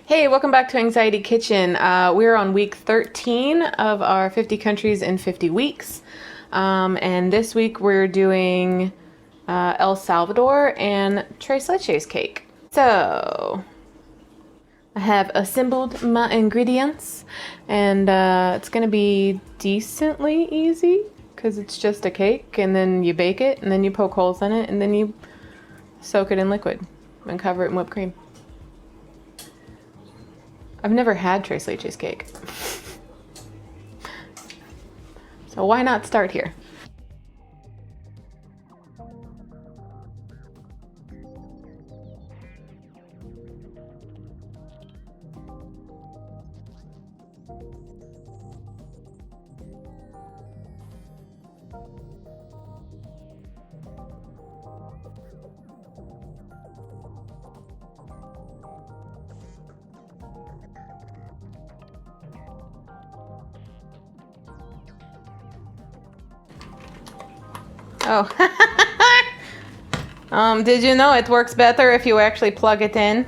Hey, welcome back to Anxiety Kitchen. We're on week 13 of our 50 countries in 50 weeks. And this week we're doing El Salvador and Tres Leches cake. So, I have assembled my ingredients and it's gonna be decently easy because it's just a cake and then you bake it and then you poke holes in it and then you soak it in liquid and cover it in whipped cream. I've never had Tres Leches cake. So why not start here? Oh. Did you know it works better if you actually plug it in?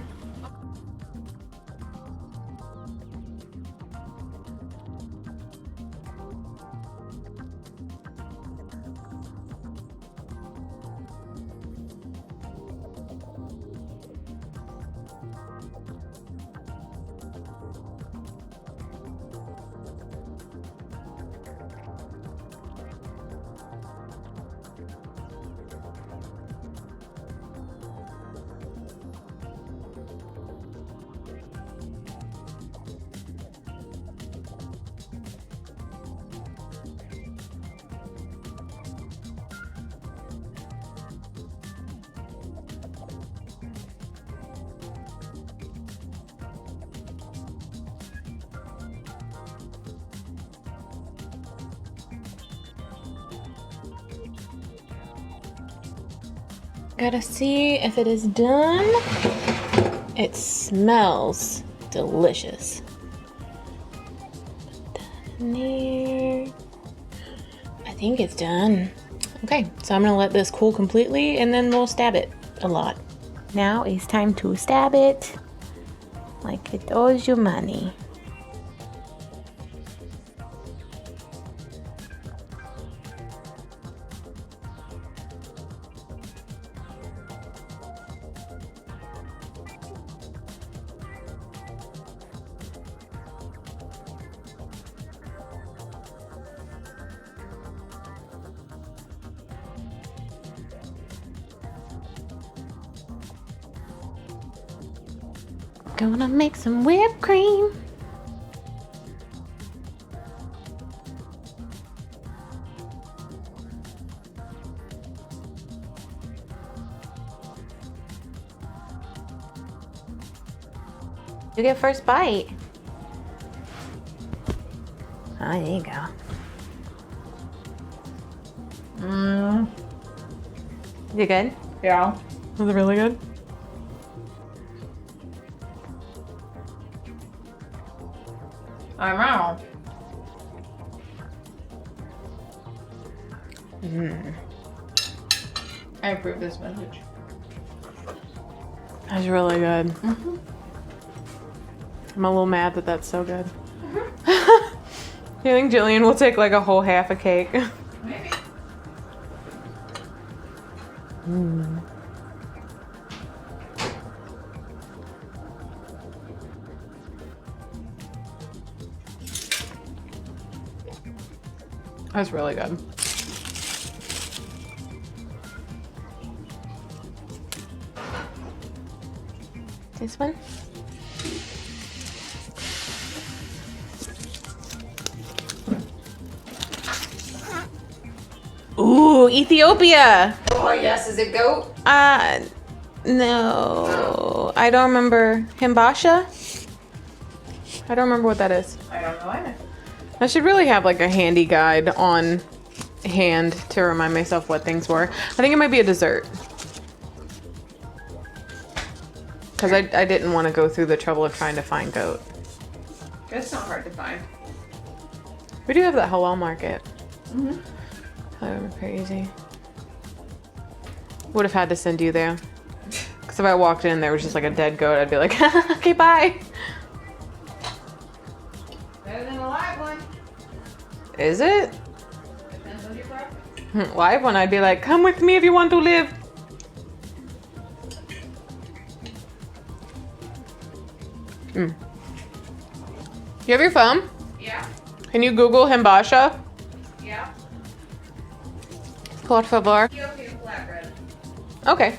Gotta see if it is done. It smells delicious. Put that in there. I think it's done. Okay, so I'm gonna let this cool completely and then we'll stab it a lot. Now it's time to stab it like it owes you money. Gonna make some whipped cream. You get first bite. Oh, there you go. You good? Yeah. Was it really good? I know. I approve this message. That's really good. I'm a little mad that that's so good. You think Jillian will take like a whole half a cake? Maybe. That's really good. This one? Ooh, Ethiopia! Oh yes, is it goat? No. I don't remember. Himbasha? I don't remember what that is. I don't know either. I should really have like a handy guide on hand to remind myself what things were. I think it might be a dessert. Because I didn't want to go through the trouble of trying to find goat. It's not hard to find. We do have that halal market. That would be crazy. Would have had to send you there. Because Because if I walked in and there was just like a dead goat, I'd be like, okay, bye. Better than a live one. Is it? Depends on your preference. Live one, I'd be like, come with me if you want to live. You have your phone? Yeah. Can you Google himbasha? Yeah. Por favor. Ethiopian flatbread. Okay.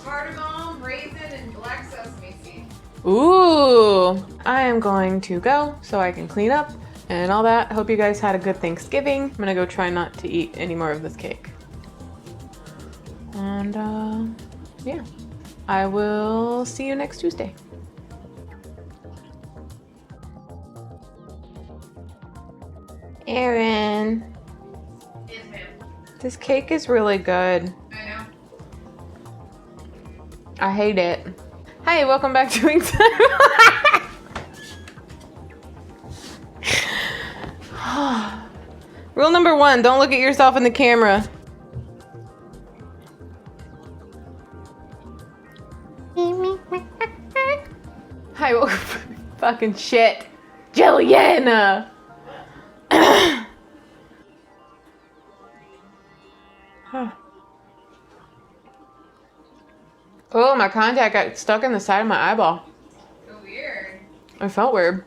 Cardamom, raisin, and black sesame seed. Ooh. I am going to go so I can clean up and all that. Hope you guys had a good Thanksgiving. I'm gonna go try not to eat any more of this cake. And yeah, I will see you next Tuesday. Erin, Yes, ma'am. this cake is really good. I know. I hate it. Hi, welcome back to Wings. Rule number 1, don't look at yourself in the camera. Hi, welcome. Fucking shit. Jillian! Oh, my contact got stuck in the side of my eyeball. So weird. It felt weird.